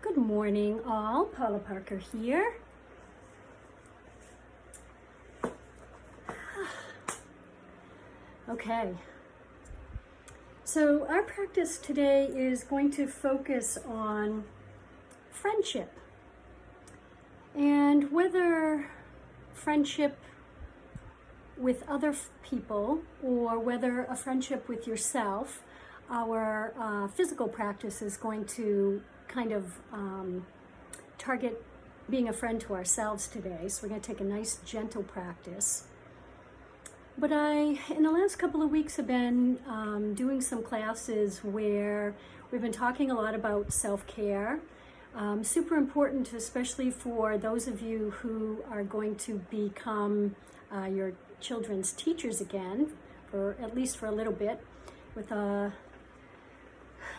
Good morning, all. Paula Parker here. Okay, so our practice today is going to focus on friendship and whether friendship with other people or whether a friendship with yourself. Our physical practice is going to kind of target being a friend to ourselves today. So we're going to take a nice gentle practice. But in the last couple of weeks, have been doing some classes where we've been talking a lot about self-care. Super important, especially for those of you who are going to become your children's teachers again, or at least for a little bit, with a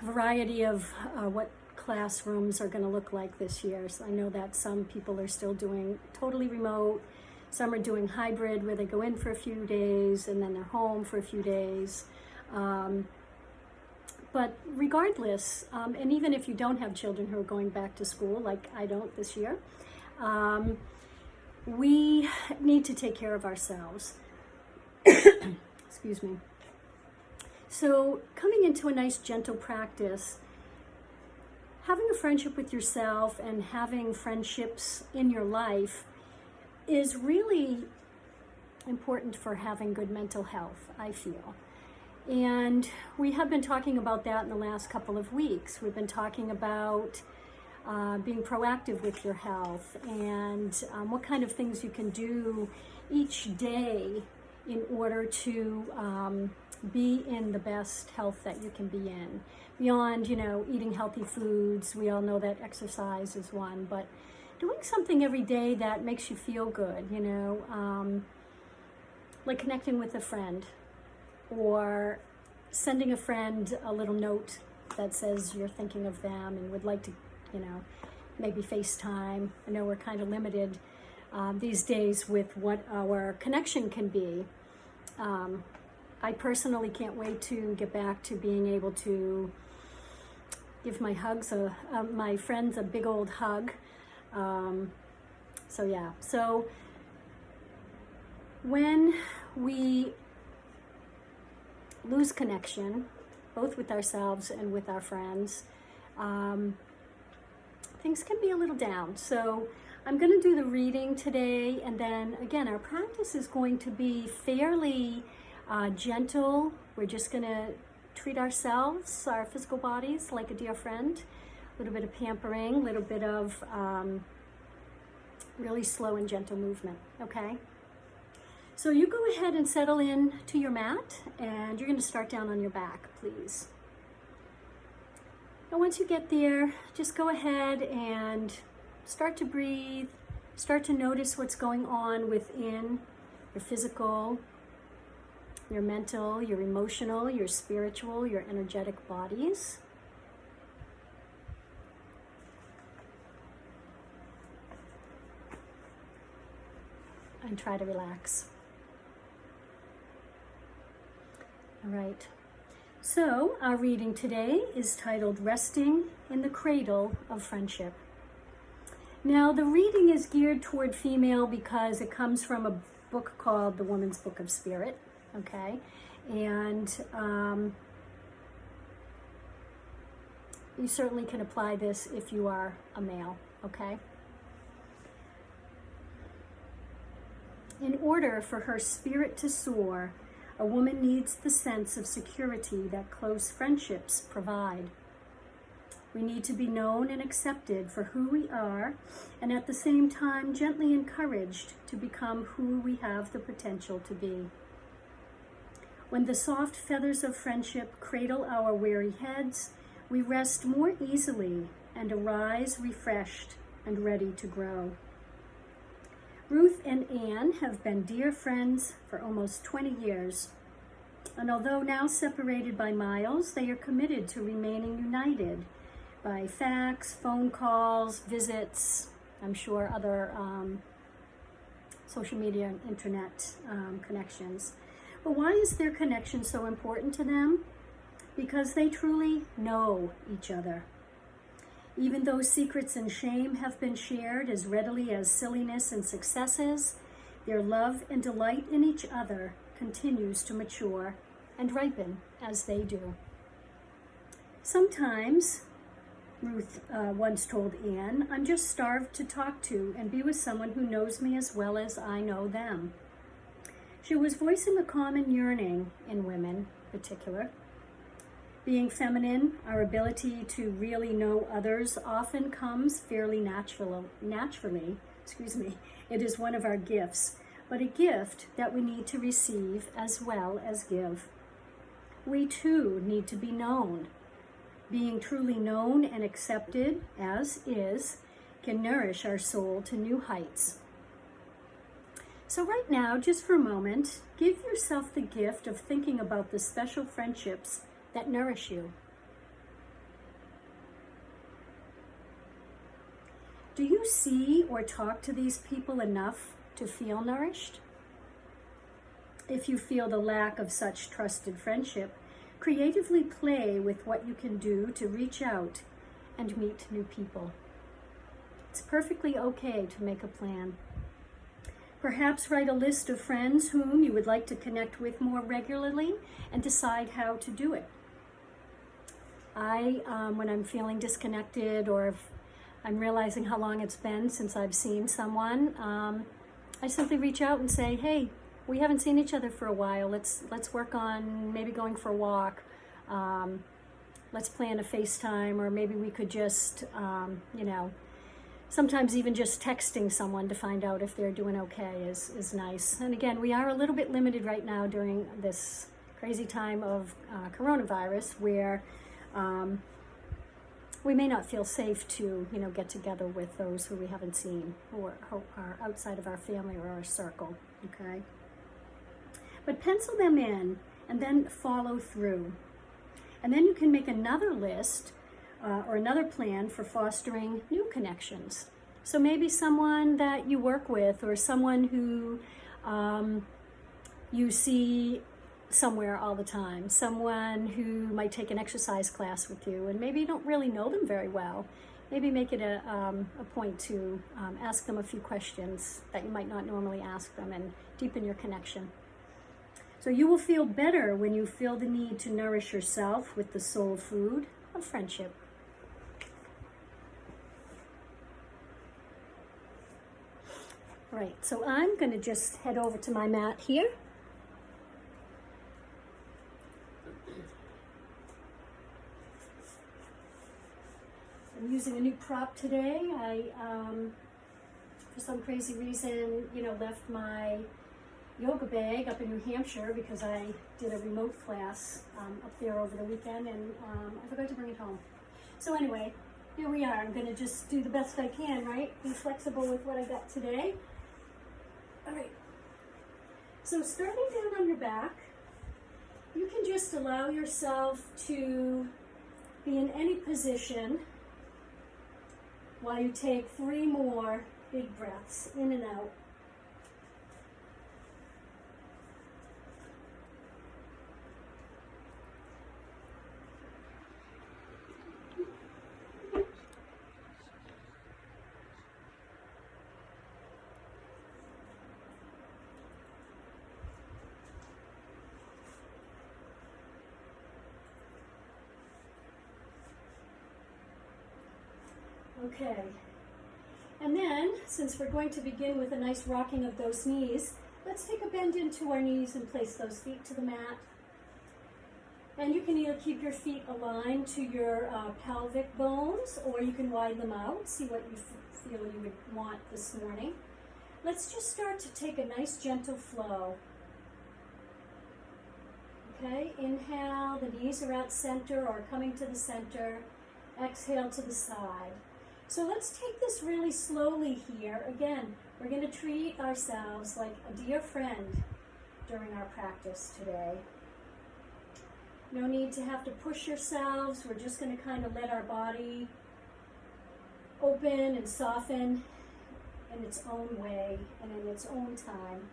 variety of what classrooms are going to look like this year. So I know that some people are still doing totally remote. Some are doing hybrid where they go in for a few days and then they're home for a few days. But regardless, and even if you don't have children who are going back to school, like I don't this year, we need to take care of ourselves. Excuse me. So coming into a nice gentle practice, having a friendship with yourself and having friendships in your life is really important for having good mental health, I feel. And we have been talking about that in the last couple of weeks. We've been talking about being proactive with your health and what kind of things you can do each day in order to be in the best health that you can be in. Beyond, eating healthy foods, we all know that exercise is one, but doing something every day that makes you feel good, like connecting with a friend or sending a friend a little note that says you're thinking of them and would like to, maybe FaceTime. I know we're kind of limited these days with what our connection can be. I personally can't wait to get back to being able to give my friends a big old hug. So when we lose connection, both with ourselves and with our friends, things can be a little down. So I'm going to do the reading today, and then again, our practice is going to be fairly gentle. We're just going to treat ourselves, our physical bodies, like a dear friend. A little bit of pampering, a little bit of really slow and gentle movement, okay? So you go ahead and settle in to your mat, and you're going to start down on your back, please. And once you get there, just go ahead and start to breathe, start to notice what's going on within your physical, your mental, your emotional, your spiritual, your energetic bodies. And try to relax. All right. So our reading today is titled Resting in the Cradle of Friendship. Now the reading is geared toward female because it comes from a book called The Woman's Book of Spirit. Okay, and you certainly can apply this if you are a male, okay? In order for her spirit to soar, a woman needs the sense of security that close friendships provide. We need to be known and accepted for who we are, and at the same time gently encouraged to become who we have the potential to be. When the soft feathers of friendship cradle our weary heads, we rest more easily and arise refreshed and ready to grow. Ruth and Anne have been dear friends for almost 20 years, and although now separated by miles, they are committed to remaining united by fax, phone calls, visits, I'm sure other social media and internet connections. But why is their connection so important to them? Because they truly know each other. Even though secrets and shame have been shared as readily as silliness and successes, their love and delight in each other continues to mature and ripen as they do. Sometimes, Ruth once told Anne, I'm just starved to talk to and be with someone who knows me as well as I know them. She was voicing a common yearning in women in particular. Being feminine, our ability to really know others often comes fairly naturally. It is one of our gifts, but a gift that we need to receive as well as give. We too need to be known. Being truly known and accepted as is can nourish our soul to new heights. So right now, just for a moment, give yourself the gift of thinking about the special friendships that nourish you. Do you see or talk to these people enough to feel nourished? If you feel the lack of such trusted friendship, creatively play with what you can do to reach out and meet new people. It's perfectly okay to make a plan. Perhaps write a list of friends whom you would like to connect with more regularly and decide how to do it. When I'm feeling disconnected or if I'm realizing how long it's been since I've seen someone, I simply reach out and say, hey, we haven't seen each other for a while. Let's work on maybe going for a walk. Let's plan a FaceTime, or maybe we could just, sometimes even just texting someone to find out if they're doing okay is nice. And again, we are a little bit limited right now during this crazy time of coronavirus where we may not feel safe to, get together with those who we haven't seen or are outside of our family or our circle, okay? But pencil them in and then follow through. And then you can make another list or another plan for fostering new connections. So maybe someone that you work with or someone who you see somewhere all the time, someone who might take an exercise class with you and maybe you don't really know them very well. Maybe make it a point to ask them a few questions that you might not normally ask them and deepen your connection. So you will feel better when you feel the need to nourish yourself with the soul food of friendship. Right, so I'm going to just head over to my mat here. I'm using a new prop today. I, for some crazy reason, left my yoga bag up in New Hampshire because I did a remote class up there over the weekend, and I forgot to bring it home. So anyway, here we are. I'm going to just do the best I can, right? Be flexible with what I got today. All right. So starting down on your back, you can just allow yourself to be in any position while you take 3 more big breaths in and out. Okay, and then, since we're going to begin with a nice rocking of those knees, let's take a bend into our knees and place those feet to the mat. And you can either keep your feet aligned to your pelvic bones, or you can widen them out, see what you feel you would want this morning. Let's just start to take a nice gentle flow. Okay, inhale, the knees are at center or coming to the center. Exhale to the side. So let's take this really slowly here. Again, we're going to treat ourselves like a dear friend during our practice today. No need to have to push yourselves. We're just going to kind of let our body open and soften in its own way and in its own time.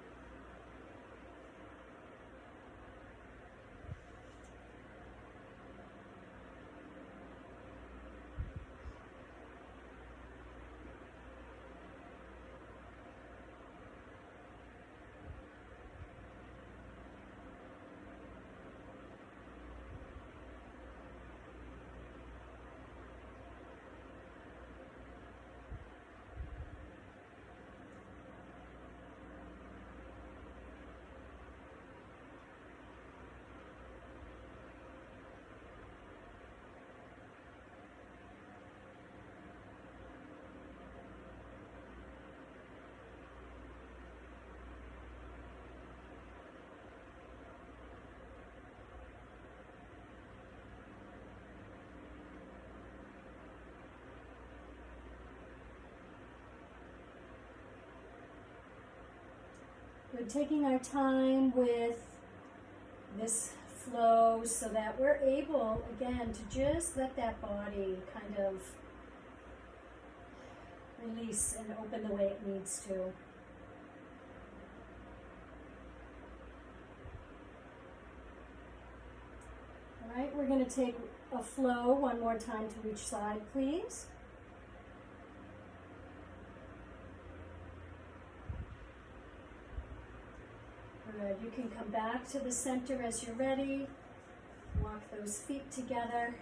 We're taking our time with this flow so that we're able, again, to just let that body kind of release and open the way it needs to. All right, we're going to take a flow one more time to each side, please. Good. You can come back to the center as you're ready. Walk those feet together.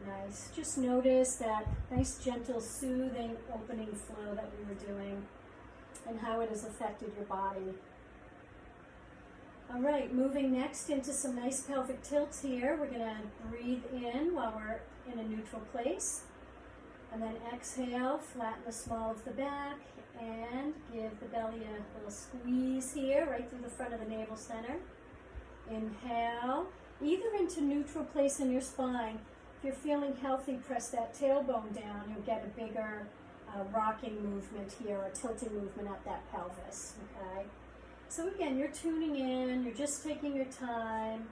Nice. Just notice that nice, gentle, soothing opening flow that we were doing and how it has affected your body. All right, moving next into some nice pelvic tilts here. We're going to breathe in while we're in a neutral place. And then exhale, flatten the small of the back, and give the belly a little squeeze here, right through the front of the navel center. Inhale, either into neutral place in your spine. If you're feeling healthy, press that tailbone down. You'll get a bigger rocking movement here, or tilting movement at that pelvis, okay? So again, you're tuning in, you're just taking your time.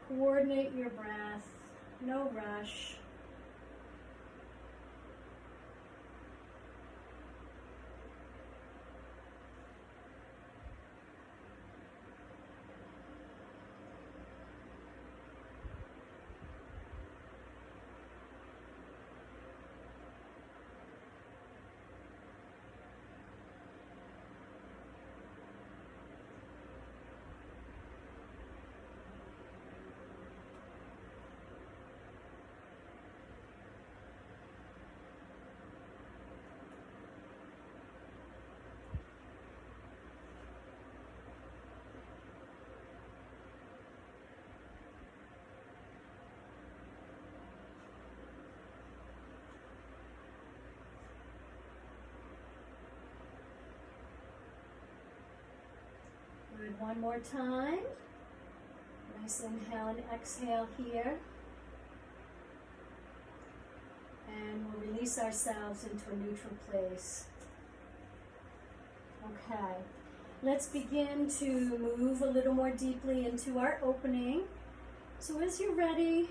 Coordinate your breath, no rush. Good. One more time. Nice inhale and exhale here. And we'll release ourselves into a neutral place. Okay. Let's begin to move a little more deeply into our opening. So as you're ready,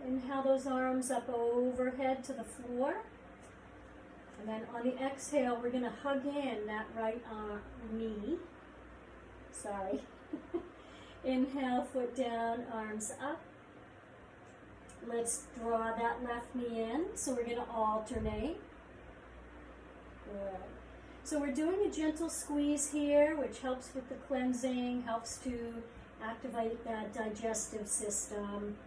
inhale those arms up overhead to the floor. And then on the exhale, we're going to hug in that right knee. Sorry. Inhale, foot down, arms up. Let's draw that left knee in. So we're going to alternate. Good. So we're doing a gentle squeeze here, which helps with the cleansing, helps to activate that digestive system.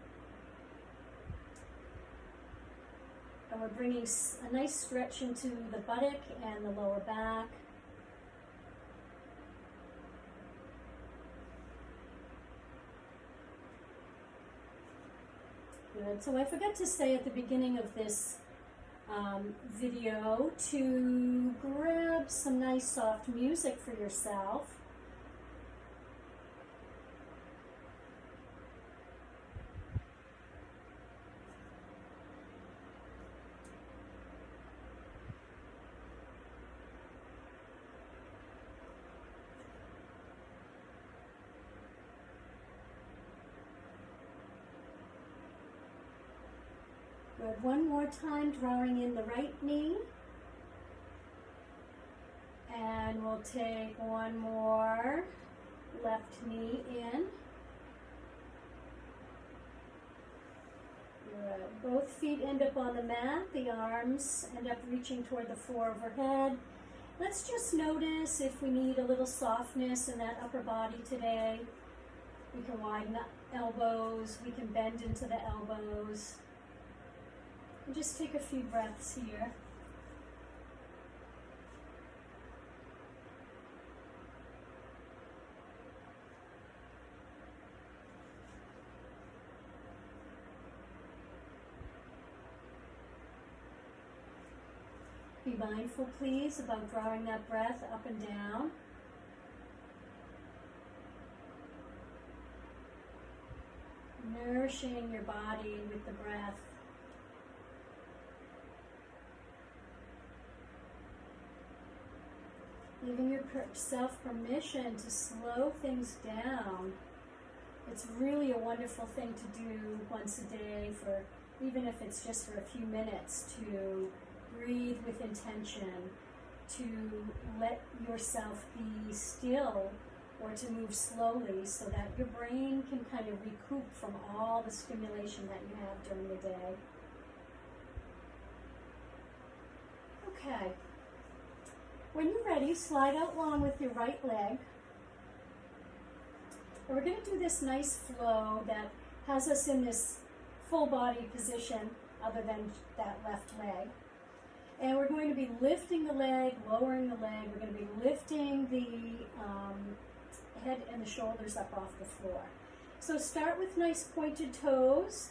And we're bringing a nice stretch into the buttock and the lower back. Good. So I forgot to say at the beginning of this video to grab some nice soft music for yourself. Good. One more time, drawing in the right knee. And we'll take one more left knee in. Good. Both feet end up on the mat. The arms end up reaching toward the floor overhead. Let's just notice if we need a little softness in that upper body today. We can widen the elbows. We can bend into the elbows. And just take a few breaths here. Be mindful, please, about drawing that breath up and down. Nourishing your body with the breath. Giving yourself permission to slow things down. It's really a wonderful thing to do once a day, for even if it's just for a few minutes, to breathe with intention, to let yourself be still, or to move slowly so that your brain can kind of recoup from all the stimulation that you have during the day. Okay. When you're ready, slide out long with your right leg. And we're going to do this nice flow that has us in this full body position other than that left leg. And we're going to be lifting the leg, lowering the leg. We're going to be lifting the head and the shoulders up off the floor. So start with nice pointed toes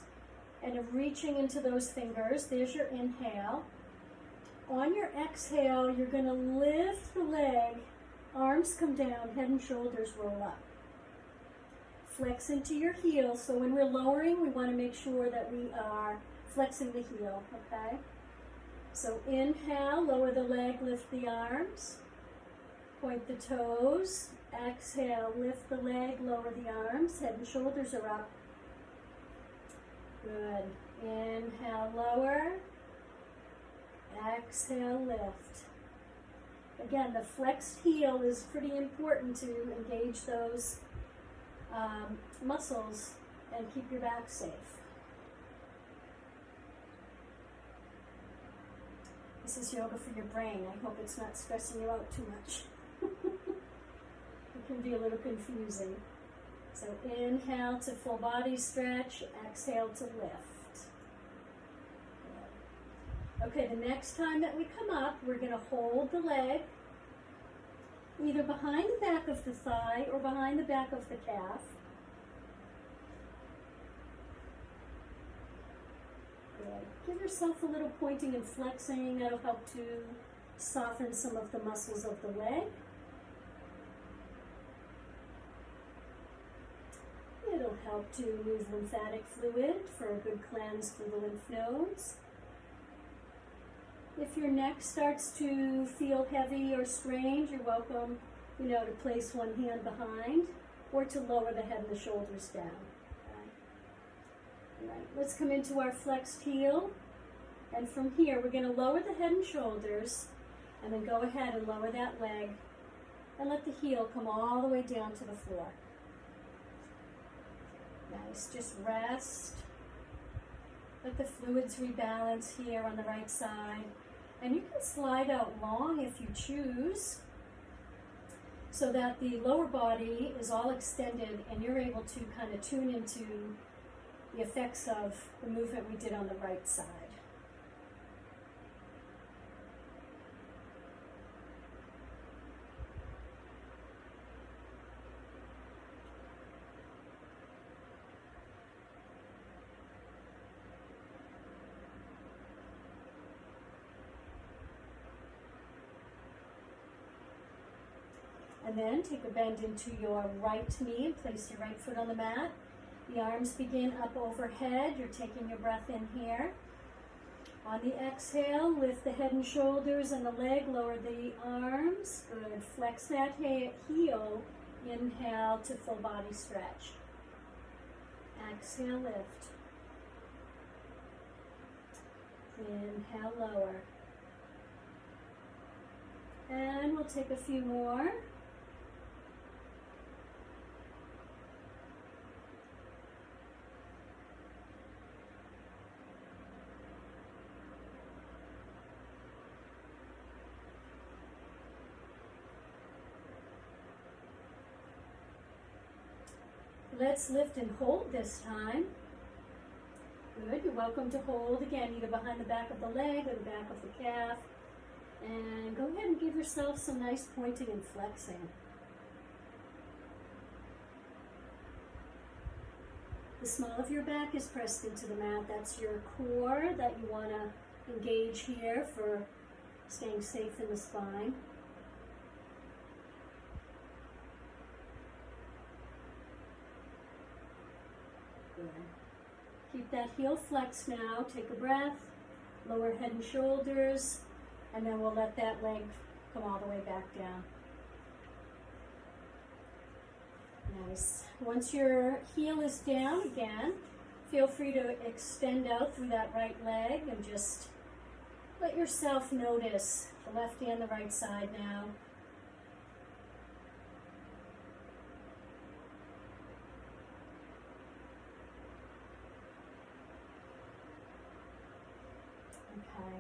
and reaching into those fingers. There's your inhale. On your exhale, you're going to lift the leg, arms come down, head and shoulders roll up. Flex into your heel. So when we're lowering, we want to make sure that we are flexing the heel, okay? So inhale, lower the leg, lift the arms, point the toes. Exhale, lift the leg, lower the arms, head and shoulders are up. Good. Inhale, lower. Exhale, lift. Again, the flexed heel is pretty important to engage those muscles and keep your back safe. This is yoga for your brain. I hope it's not stressing you out too much. It can be a little confusing. So inhale to full body stretch, exhale to lift. Okay, the next time that we come up, we're going to hold the leg either behind the back of the thigh or behind the back of the calf. Good. Give yourself a little pointing and flexing. That'll help to soften some of the muscles of the leg. It'll help to move lymphatic fluid for a good cleanse through the lymph nodes. If your neck starts to feel heavy or strange, you're welcome, to place one hand behind or to lower the head and the shoulders down. Okay. All right, let's come into our flexed heel. And from here, we're going to lower the head and shoulders and then go ahead and lower that leg and let the heel come all the way down to the floor. Nice, just rest. Let the fluids rebalance here on the right side. And you can slide out long if you choose, so that the lower body is all extended and you're able to kind of tune into the effects of the movement we did on the right side. And then take a bend into your right knee and place your right foot on the mat. The arms begin up overhead. You're taking your breath in here. On the exhale, lift the head and shoulders and the leg, lower the arms. Good. Flex that heel. Inhale to full body stretch. Exhale, lift. Inhale, lower. And we'll take a few more. Let's lift and hold this time. Good. You're welcome to hold again, either behind the back of the leg or the back of the calf. And go ahead and give yourself some nice pointing and flexing. The small of your back is pressed into the mat. That's your core that you want to engage here for staying safe in the spine. Keep that heel flexed now. Take a breath, lower head and shoulders, and then we'll let that leg come all the way back down. Nice. Once your heel is down again, feel free to extend out through that right leg and just let yourself notice the left and the right side now. Okay.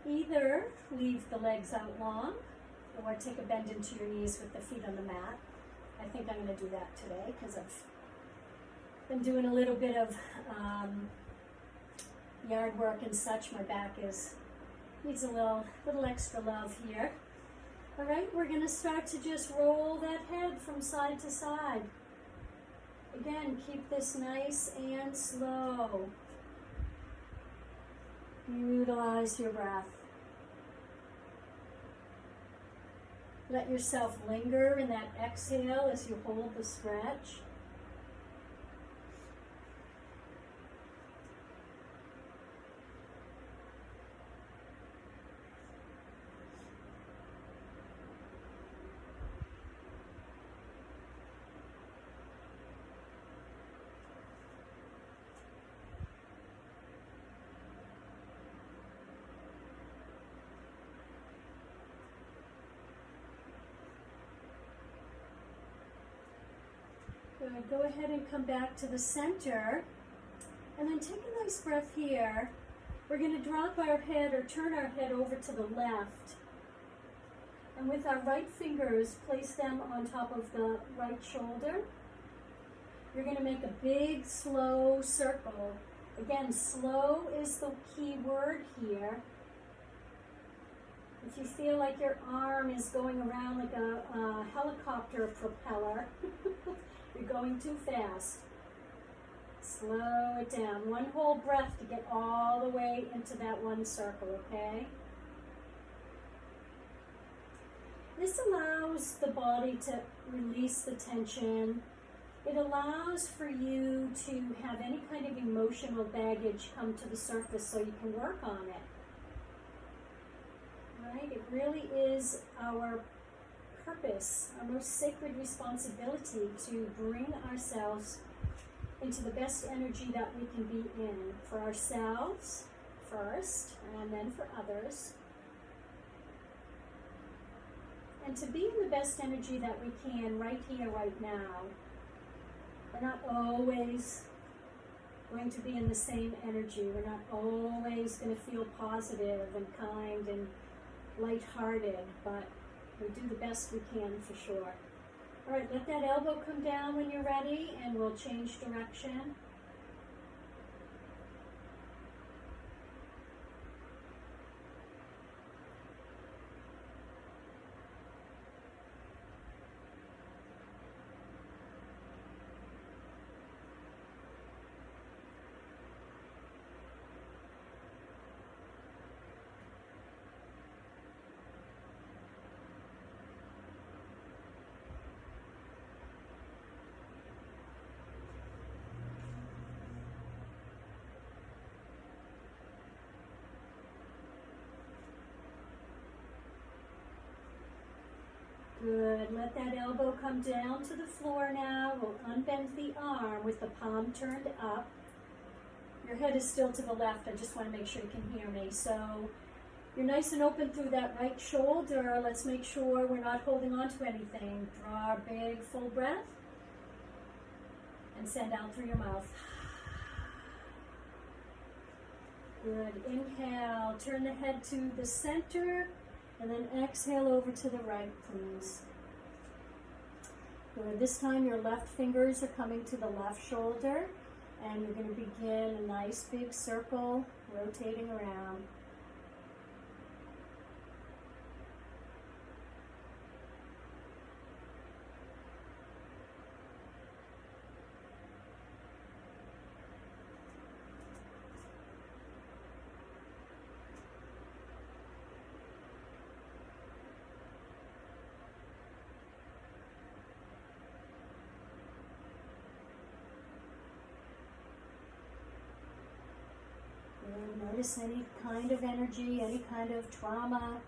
Either leave the legs out long or take a bend into your knees with the feet on the mat. I think I'm going to do that today because I've been doing a little bit of yard work and such. My back needs a little extra love here. All right, we're going to start to just roll that head from side to side. Again, keep this nice and slow. Utilize your breath. Let yourself linger in that exhale as you hold the stretch. Good. Go ahead and come back to the center, and then take a nice breath here. We're going to drop our head or turn our head over to the left, and with our right fingers, place them on top of the right shoulder. You're going to make a big, slow circle. Again, slow is the key word here. If you feel like your arm is going around like a helicopter propeller, you're going too fast. Slow it down. One whole breath to get all the way into that one circle, okay? This allows the body to release the tension. It allows for you to have any kind of emotional baggage come to the surface so you can work on it. Right? It really is our purpose, our most sacred responsibility to bring ourselves into the best energy that we can be in for ourselves first and then for others. And to be in the best energy that we can right here, right now. We're not always going to be in the same energy. We're not always going to feel positive and kind and lighthearted, but we do the best we can for sure. All right, let that elbow come down when you're ready, and we'll change direction. Good. Let that elbow come down to the floor now. We'll unbend the arm with the palm turned up. Your head is still to the left. I just want to make sure you can hear me. So you're nice and open through that right shoulder. Let's make sure we're not holding on to anything. Draw a big full breath and send out through your mouth. Good. Inhale. Turn the head to the center. And then exhale over to the right, please. Good. This time your left fingers are coming to the left shoulder, and you're going to begin a nice big circle, rotating around. Notice any kind of energy, any kind of trauma,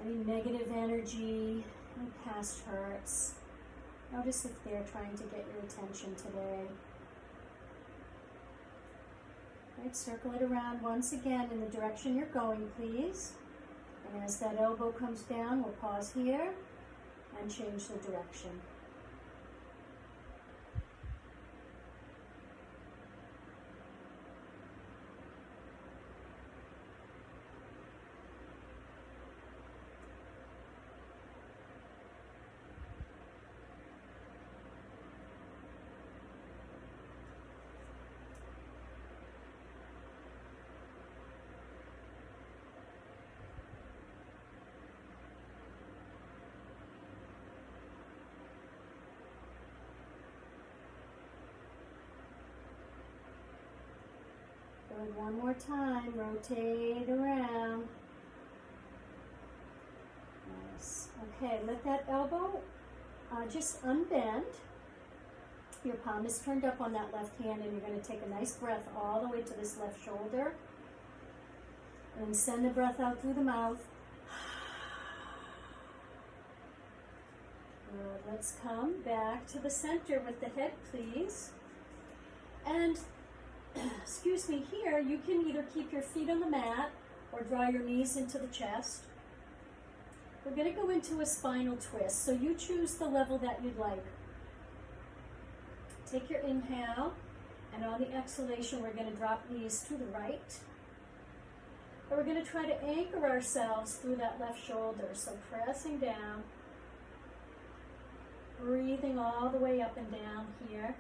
any negative energy, any past hurts, Notice if they're trying to get your attention today. Right, circle it around once again in the direction you're going, please. And as that elbow comes down, we'll pause here and change the direction. Good, one more time, rotate around. Nice. Okay, let that elbow just unbend. Your palm is turned up on that left hand, and you're going to take a nice breath all the way to this left shoulder. And then send the breath out through the mouth. Good. Let's come back to the center with the head, please. And excuse me, here you can either keep your feet on the mat or draw your knees into the chest. We're going to go into a spinal twist, so you choose the level that you'd like. Take your inhale, and on the exhalation we're going to drop knees to the right. And we're going to try to anchor ourselves through that left shoulder, so pressing down, breathing all the way up and down here.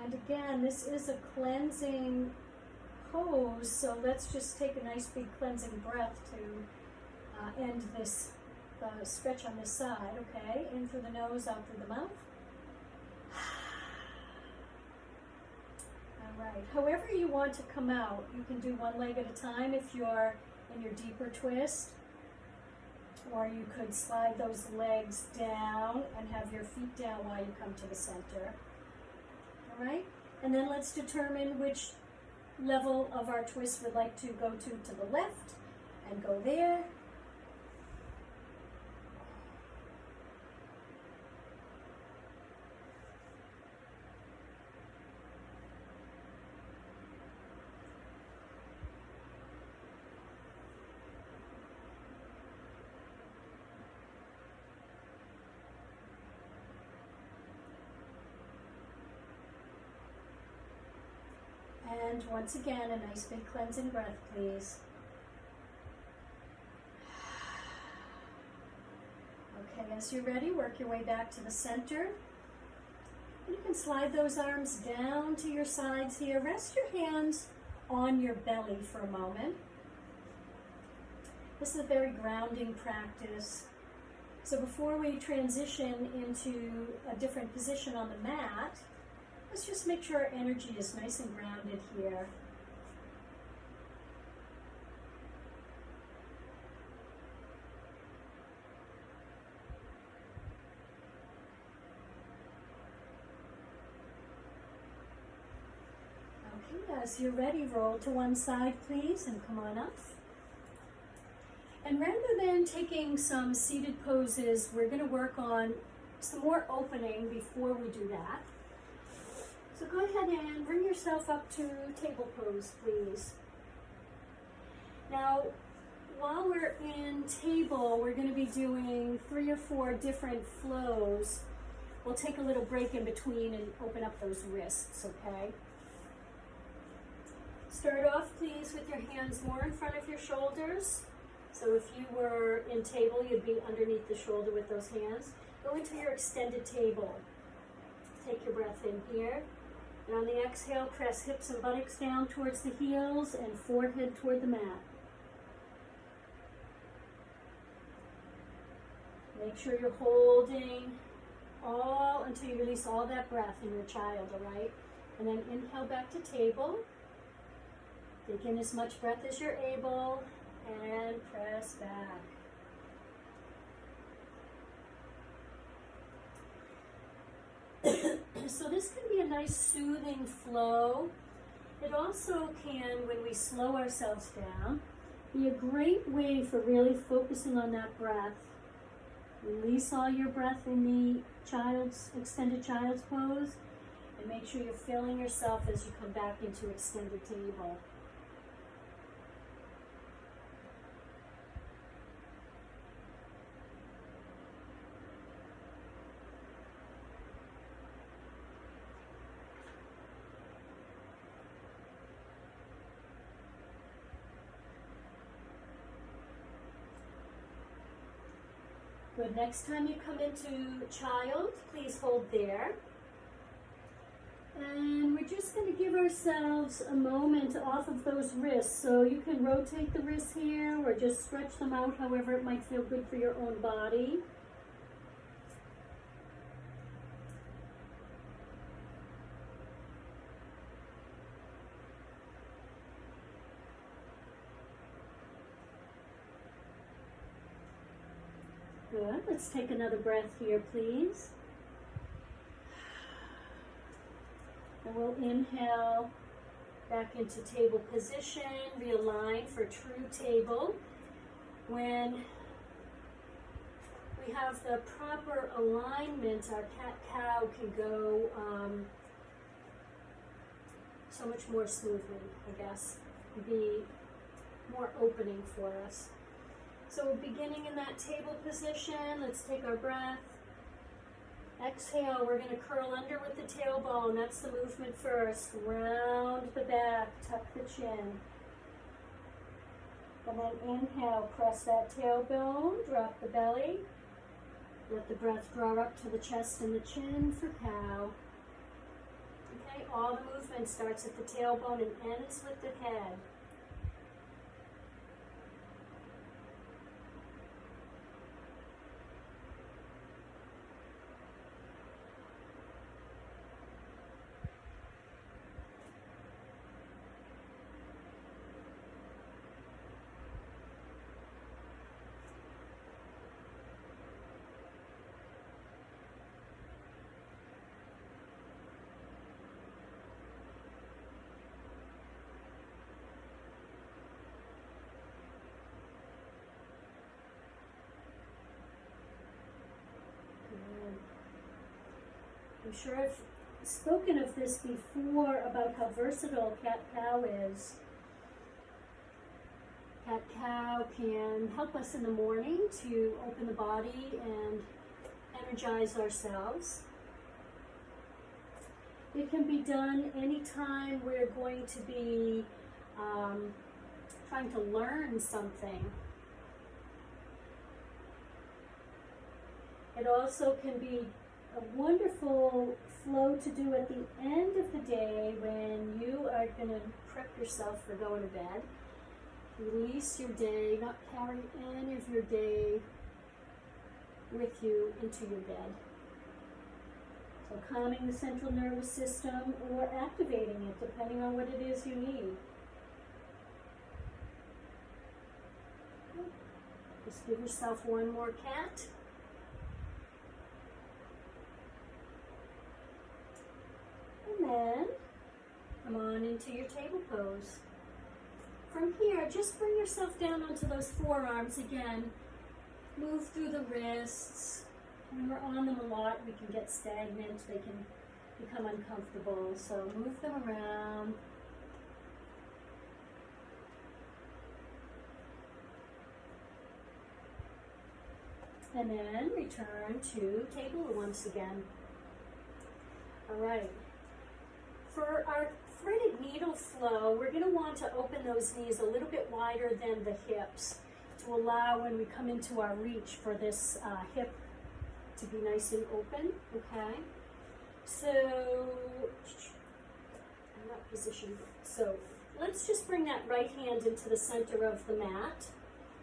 And again, this is a cleansing pose, so let's just take a nice big cleansing breath to end this stretch on this side, okay? In through the nose, out through the mouth. All right, however you want to come out, you can do one leg at a time if you're in your deeper twist, or you could slide those legs down and have your feet down while you come to the center. All right, and then let's determine which level of our twist we'd like to go to the left, and go there. And once again, a nice big cleansing breath, please. Okay, as you're ready, work your way back to the center. You can slide those arms down to your sides here. Rest your hands on your belly for a moment. This is a very grounding practice. So before we transition into a different position on the mat, let's just make sure our energy is nice and grounded here. Okay, as you're ready, roll to one side, please, and come on up. And rather than taking some seated poses, we're going to work on some more opening before we do that. So go ahead and bring yourself up to table pose, please. Now, while we're in table, we're going to be doing 3 or 4 different flows. We'll take a little break in between and open up those wrists, okay? Start off, please, with your hands more in front of your shoulders. So if you were in table, you'd be underneath the shoulder with those hands. Go into your extended table. Take your breath in here. And on the exhale, press hips and buttocks down towards the heels and forehead toward the mat. Make sure you're holding all until you release all that breath in your child, all right? And then inhale back to table. Take in as much breath as you're able and press back. So this can be a nice soothing flow. It also can, when we slow ourselves down, be a great way for really focusing on that breath. Release all your breath in the extended child's pose, and make sure you're feeling yourself as you come back into extended table. Good. Next time you come into child, please hold there. And we're just going to give ourselves a moment off of those wrists. So you can rotate the wrists here or just stretch them out however it might feel good for your own body. Good. Let's take another breath here, please. And we'll inhale back into table position, realign for true table. When we have the proper alignment, our cat-cow can go so much more smoothly, I guess, be more opening for us. So we're beginning in that table position. Let's take our breath. Exhale, we're going to curl under with the tailbone. That's the movement first. Round the back, tuck the chin. And then inhale, press that tailbone, drop the belly. Let the breath draw up to the chest and the chin for cow. Okay, all the movement starts at the tailbone and ends with the head. I'm sure I've spoken of this before about how versatile cat-cow is. Cat-cow can help us in the morning to open the body and energize ourselves. It can be done anytime we're going to be trying to learn something. It also can be a wonderful flow to do at the end of the day when you are going to prep yourself for going to bed. Release your day, not carry any of your day with you into your bed. So calming the central nervous system or activating it, depending on what it is you need. Just give yourself one more cat. And then come on into your table pose. From here, just bring yourself down onto those forearms again. Move through the wrists. When we're on them a lot, we can get stagnant. They can become uncomfortable. So move them around. And then return to table once again. All right. For our threaded needle flow, we're going to want to open those knees a little bit wider than the hips to allow when we come into our reach for this hip to be nice and open, okay? So, I'm not positioned. So, let's just bring that right hand into the center of the mat.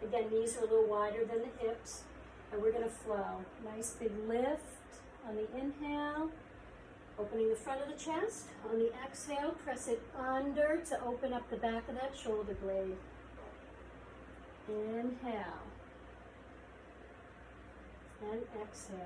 Again, knees are a little wider than the hips, and we're going to flow. Nice big lift on the inhale. Opening the front of the chest. On the exhale, press it under to open up the back of that shoulder blade. Inhale. And exhale.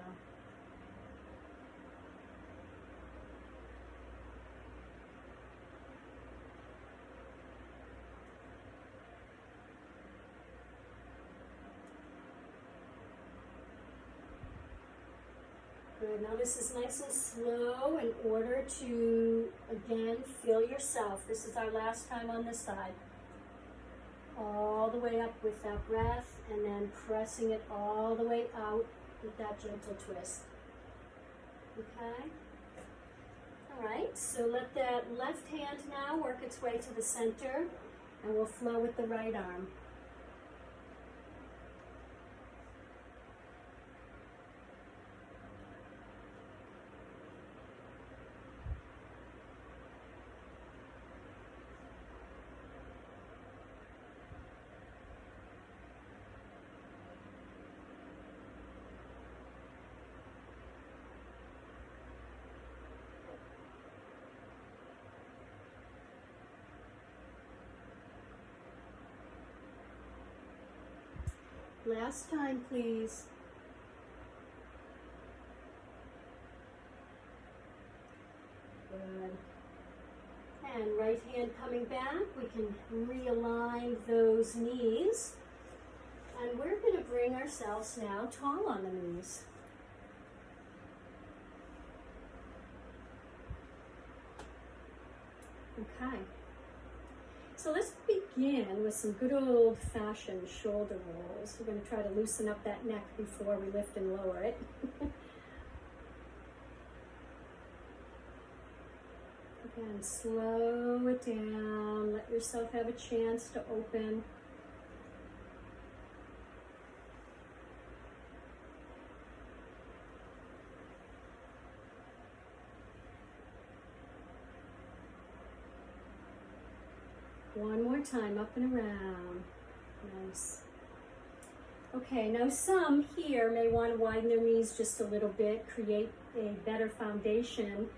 Good. Now this is nice and slow in order to, again, feel yourself. This is our last time on this side. All the way up with that breath, and then pressing it all the way out with that gentle twist. Okay? All right, so let that left hand now work its way to the center, and we'll flow with the right arm. Last time, please. Good. And right hand coming back, we can realign those knees. And we're going to bring ourselves now tall on the knees. Okay. So let's begin with some good old-fashioned shoulder rolls. We're going to try to loosen up that neck before we lift and lower it. Again, slow it down. Let yourself have a chance to open. One more time, up and around. Nice. Okay, now some here may want to widen their knees just a little bit, create a better foundation,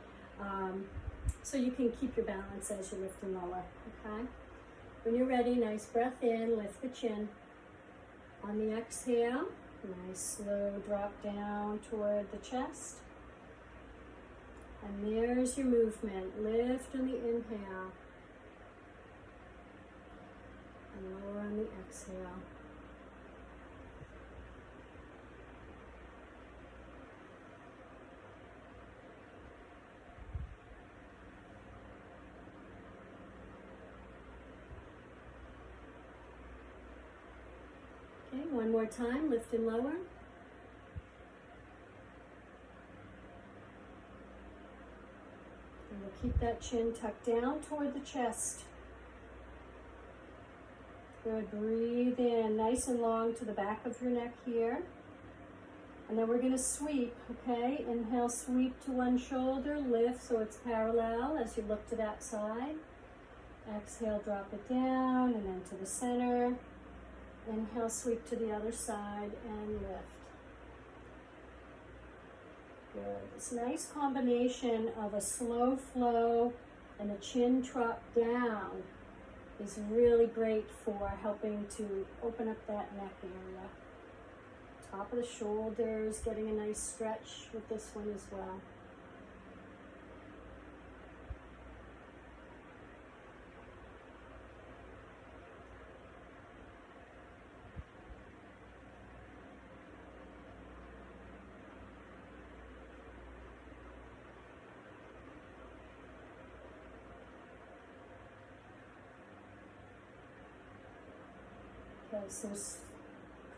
so you can keep your balance as you lift and lower, okay? When you're ready, nice breath in, lift the chin. On the exhale, nice slow drop down toward the chest. And there's your movement. Lift on the inhale. And lower on the exhale. Okay, one more time, lift and lower. And we'll keep that chin tucked down toward the chest. Good, breathe in nice and long to the back of your neck here. And then we're gonna sweep, okay? Inhale, sweep to one shoulder, lift so it's parallel as you look to that side. Exhale, drop it down and then to the center. Inhale, sweep to the other side and lift. Good. This nice combination of a slow flow and a chin drop down is really great for helping to open up that neck area. Top of the shoulders, getting a nice stretch with this one as well. Okay, so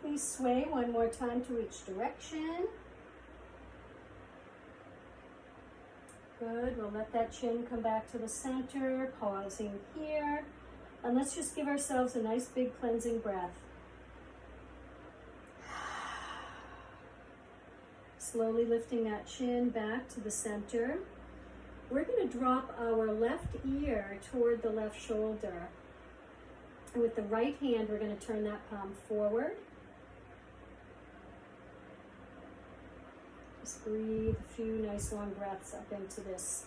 please sway one more time to each direction. Good, we'll let that chin come back to the center, pausing here. And let's just give ourselves a nice big cleansing breath. Slowly lifting that chin back to the center. We're going to drop our left ear toward the left shoulder. And with the right hand, we're going to turn that palm forward. Just breathe a few nice long breaths up into this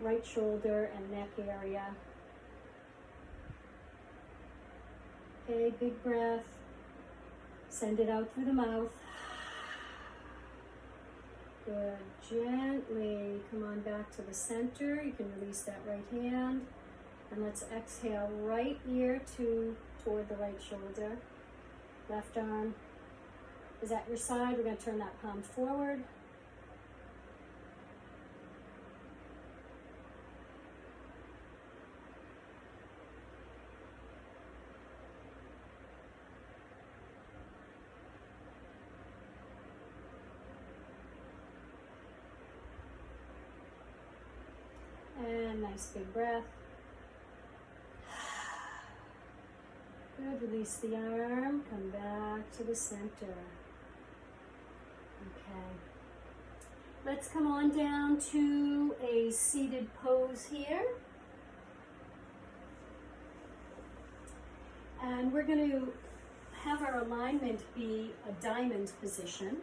right shoulder and neck area. Okay, big breath. Send it out through the mouth. Good. Gently come on back to the center. You can release that right hand. And let's exhale right ear toward the right shoulder. Left arm is at your side. We're going to turn that palm forward. And nice big breath. Good, release the arm, come back to the center. Okay. Let's come on down to a seated pose here. And we're going to have our alignment be a diamond position.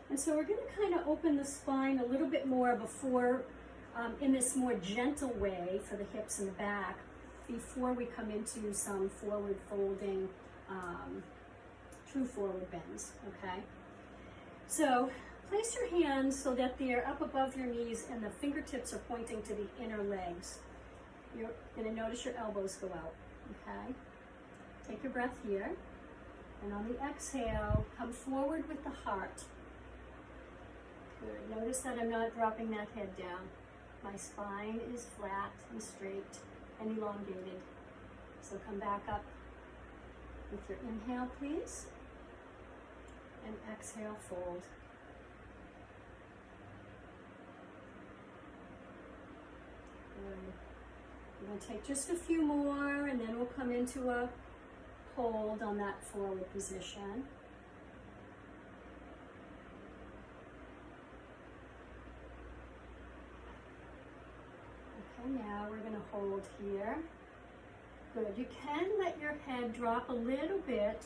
And so we're going to kind of open the spine a little bit more before, in this more gentle way for the hips and the back, before we come into some forward folding, true forward bends, okay? So place your hands so that they're up above your knees and the fingertips are pointing to the inner legs. You're gonna notice your elbows go out, okay? Take your breath here, and on the exhale, come forward with the heart. Good, notice that I'm not dropping that head down. My spine is flat and straight and elongated. So come back up with your inhale, please, and exhale, fold. Good. We're going to take just a few more, and then we'll come into a hold on that forward position. Okay, now we're going to hold here. Good. You can let your head drop a little bit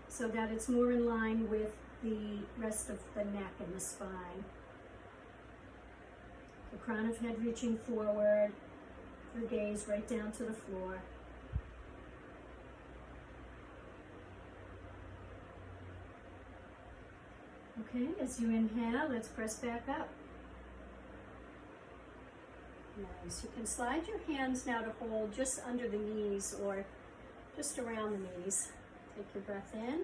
so that it's more in line with the rest of the neck and the spine. The crown of head reaching forward, your gaze right down to the floor. Okay, as you inhale, let's press back up. Nice. You can slide your hands now to hold just under the knees or just around the knees. Take your breath in,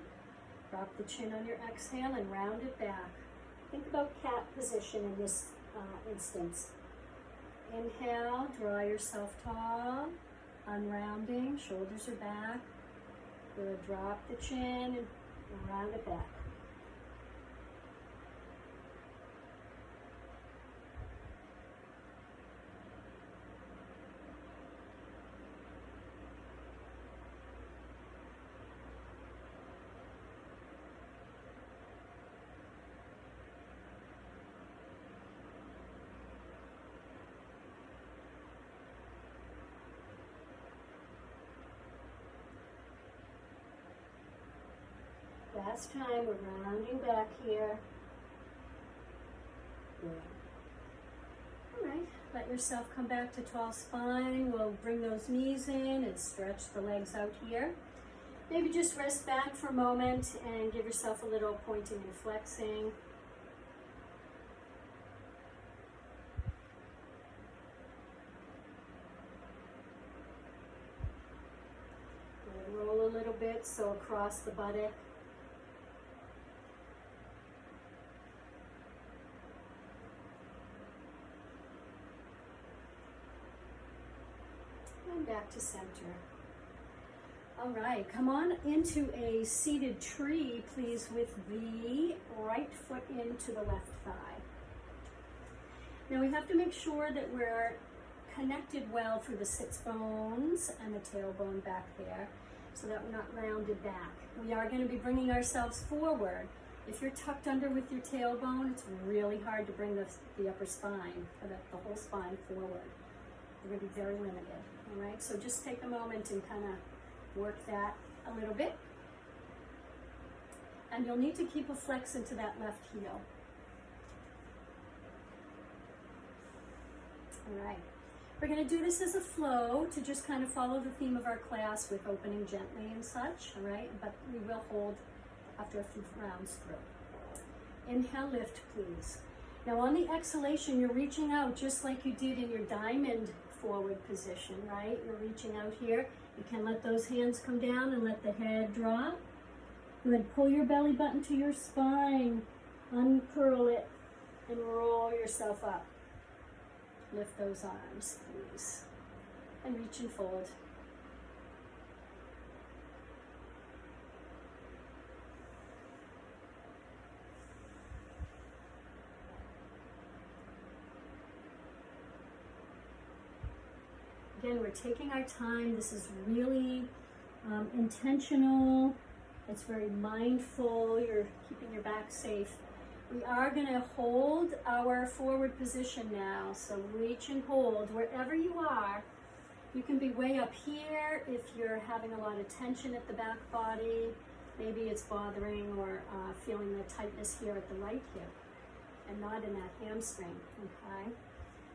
drop the chin on your exhale and round it back. Think about cat position in this instance. Inhale, draw yourself tall, unrounding, shoulders are back. Good, drop the chin and round it back. Last time, we're rounding back here. Good. All right, let yourself come back to tall spine. We'll bring those knees in and stretch the legs out here. Maybe just rest back for a moment and give yourself a little pointing and flexing. Good. Roll a little bit, so across the buttock. Back to center. All right, come on into a seated tree, please, with the right foot into the left thigh. Now we have to make sure that we're connected well through the sits bones and the tailbone back there so that we're not rounded back. We are going to be bringing ourselves forward. If you're tucked under with your tailbone, it's really hard to bring the upper spine, or the whole spine forward. You're going to be very limited. All right, so just take a moment and kind of work that a little bit. And you'll need to keep a flex into that left heel. All right. We're going to do this as a flow to just kind of follow the theme of our class with opening gently and such, all right? But we will hold after a few rounds through. Inhale, lift, please. Now on the exhalation, you're reaching out just like you did in your diamond forward position, right? You're reaching out here. You can let those hands come down and let the head drop. Good. Pull your belly button to your spine. Uncurl it and roll yourself up. Lift those arms, please. And reach and fold. Again, we're taking our time. This is really intentional. It's very mindful. You're keeping your back safe. We are going to hold our forward position now. So reach and hold wherever you are. You can be way up here if you're having a lot of tension at the back body. Maybe it's bothering or feeling the tightness here at the right hip and not in that hamstring, okay?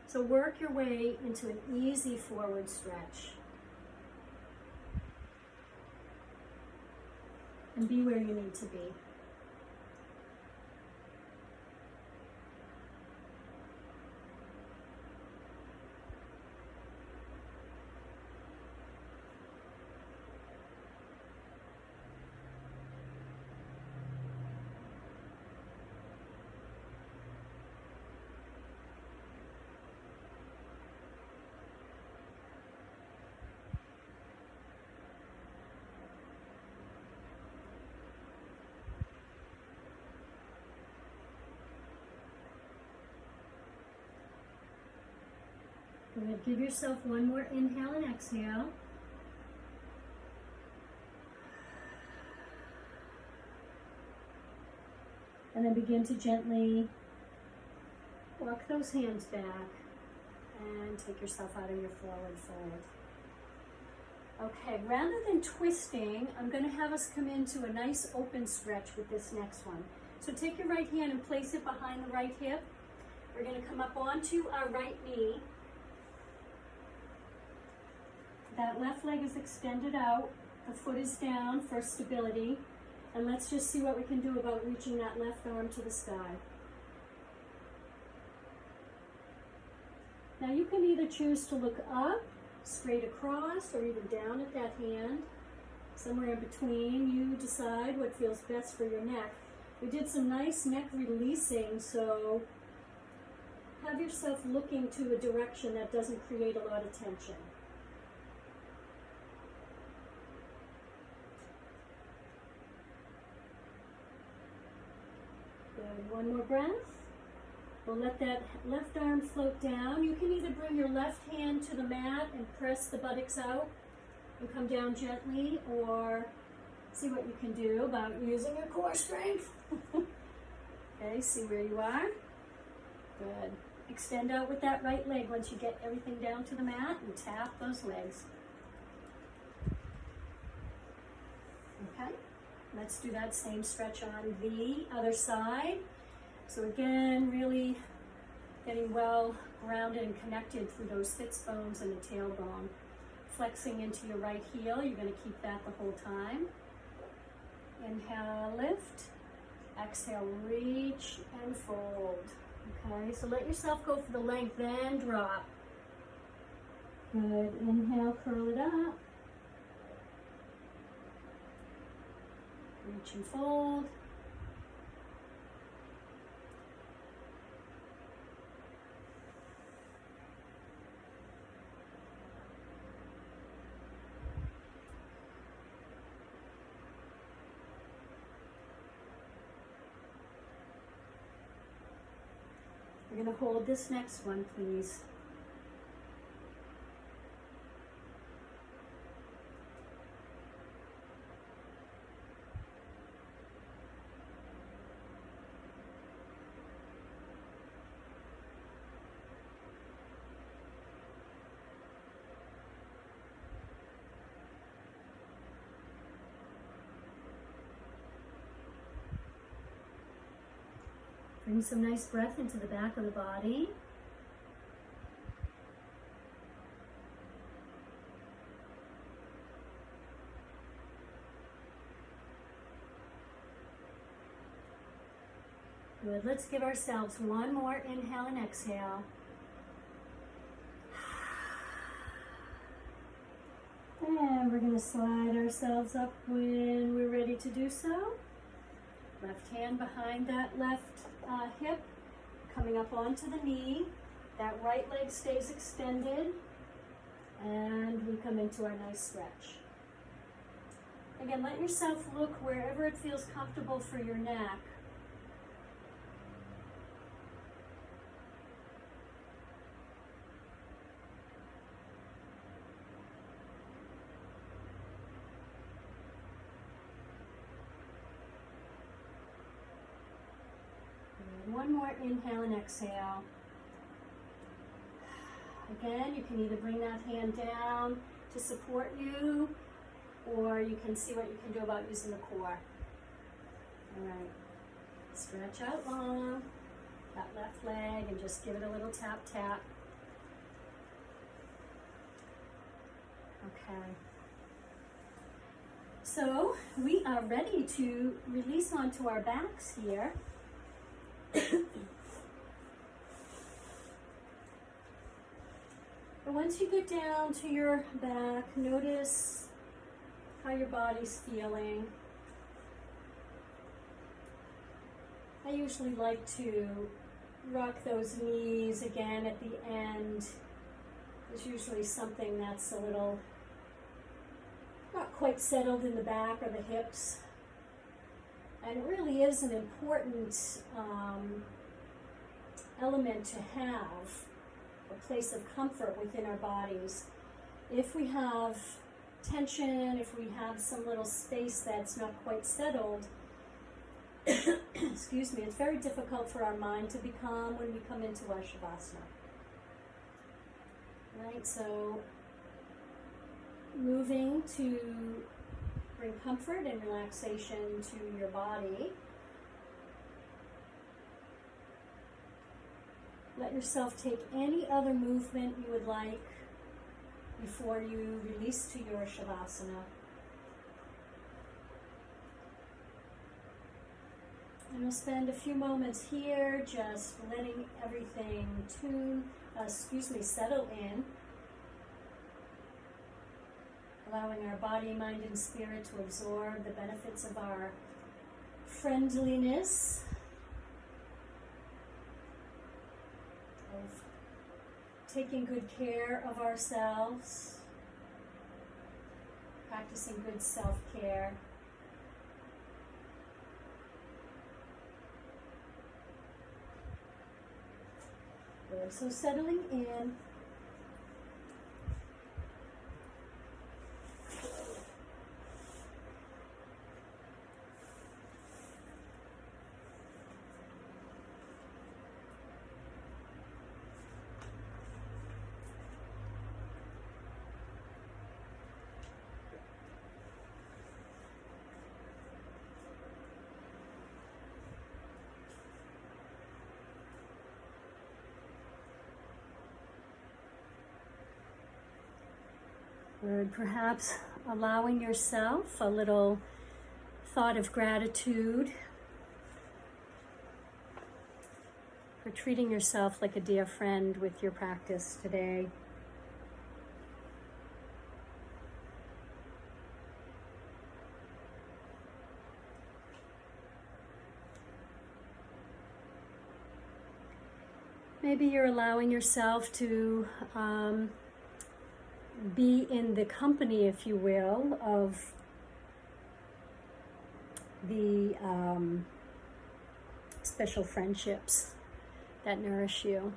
So work your way into an easy forward stretch. And be where you need to be. Good. Give yourself one more inhale and exhale. And then begin to gently walk those hands back and take yourself out of your forward fold. Okay, rather than twisting, I'm going to have us come into a nice open stretch with this next one. So take your right hand and place it behind the right hip. We're going to come up onto our right knee. That left leg is extended out, the foot is down for stability, and let's just see what we can do about reaching that left arm to the sky. Now you can either choose to look up, straight across, or even down at that hand. Somewhere in between, you decide what feels best for your neck. We did some nice neck releasing, so have yourself looking to a direction that doesn't create a lot of tension. Good. One more breath. We'll let that left arm float down. You can either bring your left hand to the mat and press the buttocks out and come down gently, or see what you can do about using your core strength. Okay, see where you are. Good. Extend out with that right leg once you get everything down to the mat and tap those legs. Okay, let's do that same stretch on the other side. So again, really getting well grounded and connected through those sits bones and the tailbone. Flexing into your right heel, you're going to keep that the whole time. Inhale, lift. Exhale, reach and fold. Okay, so let yourself go for the length, then drop. Good. Inhale, curl it up. Reach and fold. We're going to hold this next one, please. Bring some nice breath into the back of the body. Good. Let's give ourselves one more inhale and exhale. And we're going to slide ourselves up when we're ready to do so. Left hand behind that left hip, coming up onto the knee. That right leg stays extended. And we come into our nice stretch. Again, let yourself look wherever it feels comfortable for your neck. One more inhale and exhale. Again, you can either bring that hand down to support you, or you can see what you can do about using the core. All right. Stretch out long, that left leg, and just give it a little tap, tap. Okay. So we are ready to release onto our backs here. And once you get down to your back, notice how your body's feeling. I usually like to rock those knees again at the end. There's usually something that's a little not quite settled in the back or the hips. And it really is an important element to have, a place of comfort within our bodies. If we have tension, if we have some little space that's not quite settled, excuse me, it's very difficult for our mind to be calm when we come into our Shavasana. Right, so moving to bring comfort and relaxation to your body. Let yourself take any other movement you would like before you release to your Shavasana. And we'll spend a few moments here just letting everything settle in. Allowing our body, mind, and spirit to absorb the benefits of our friendliness, of taking good care of ourselves, practicing good self-care. Good. So settling in. Or perhaps allowing yourself a little thought of gratitude for treating yourself like a dear friend with your practice today. Maybe you're allowing yourself to be in the company, if you will, of the special friendships that nourish you.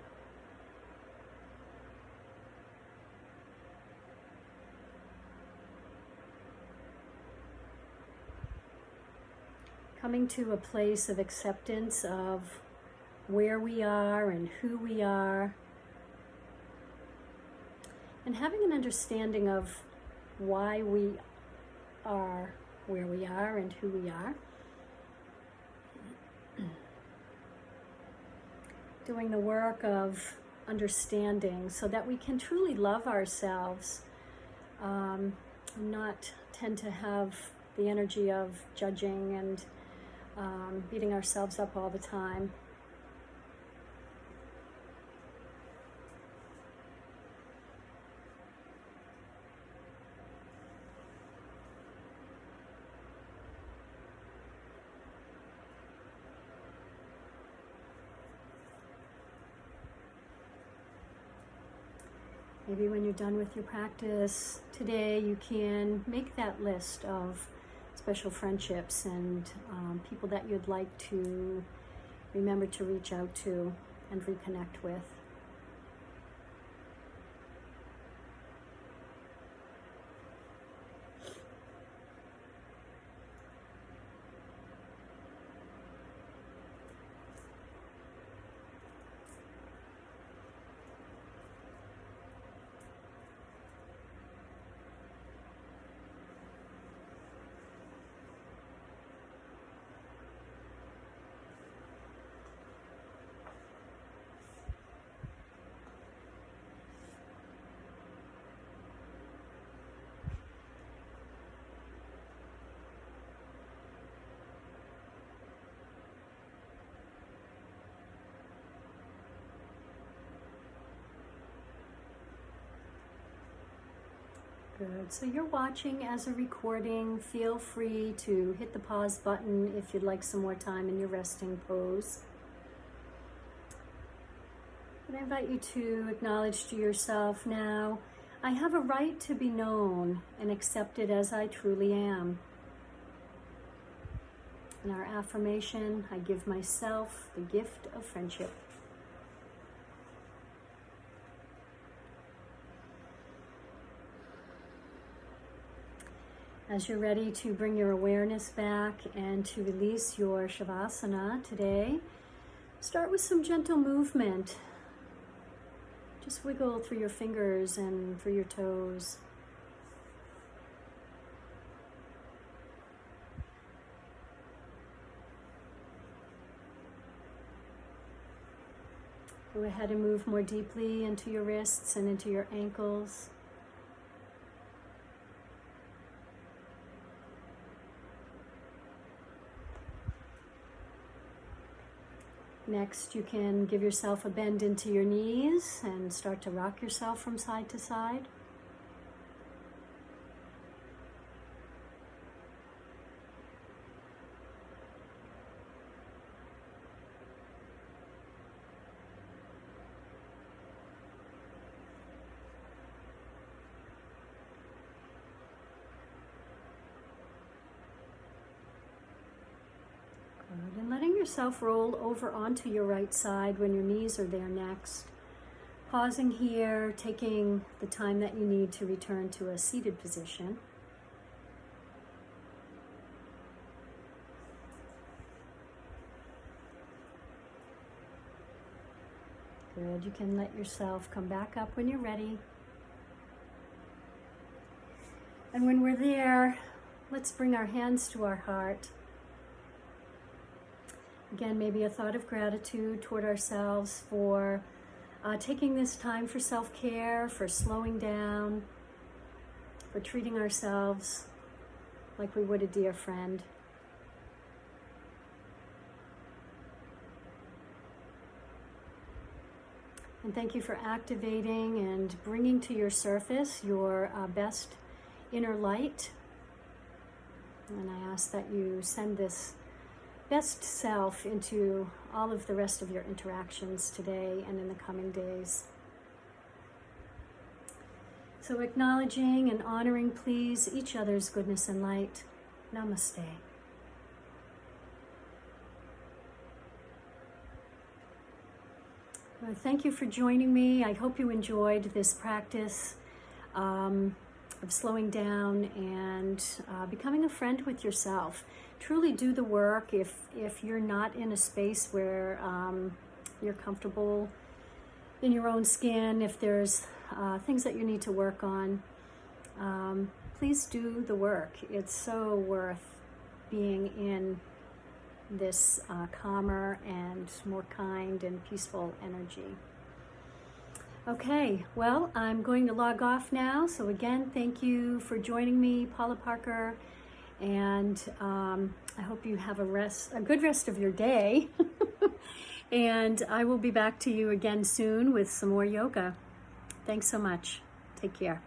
Coming to a place of acceptance of where we are and who we are. And having an understanding of why we are where we are and who we are. doing the work of understanding so that we can truly love ourselves, and not tend to have the energy of judging and beating ourselves up all the time. Maybe when you're done with your practice today, you can make that list of special friendships and people that you'd like to remember to reach out to and reconnect with. Good. So you're watching as a recording. Feel free to hit the pause button if you'd like some more time in your resting pose. And I invite you to acknowledge to yourself now, I have a right to be known and accepted as I truly am. In our affirmation, I give myself the gift of friendship. As you're ready to bring your awareness back and to release your Shavasana today, start with some gentle movement. Just wiggle through your fingers and through your toes. Go ahead and move more deeply into your wrists and into your ankles. Next, you can give yourself a bend into your knees and start to rock yourself from side to side. And letting yourself roll over onto your right side when your knees are there next. Pausing here, taking the time that you need to return to a seated position. Good. You can let yourself come back up when you're ready. And when we're there, let's bring our hands to our heart. Again, maybe a thought of gratitude toward ourselves for taking this time for self-care, for slowing down, for treating ourselves like we would a dear friend. And thank you for activating and bringing to your surface your best inner light. And I ask that you send this best self into all of the rest of your interactions today and in the coming days. So acknowledging and honoring, please, each other's goodness and light. Namaste. Well, thank you for joining me. I hope you enjoyed this practice of slowing down and becoming a friend with yourself. Truly do the work if you're not in a space where you're comfortable in your own skin, if there's things that you need to work on, please do the work. It's so worth being in this calmer and more kind and peaceful energy. Okay, well, I'm going to log off now. So again, thank you for joining me, Paula Parker, and I hope you have a good rest of your day. And I will be back to you again soon with some more yoga. Thanks so much. Take care.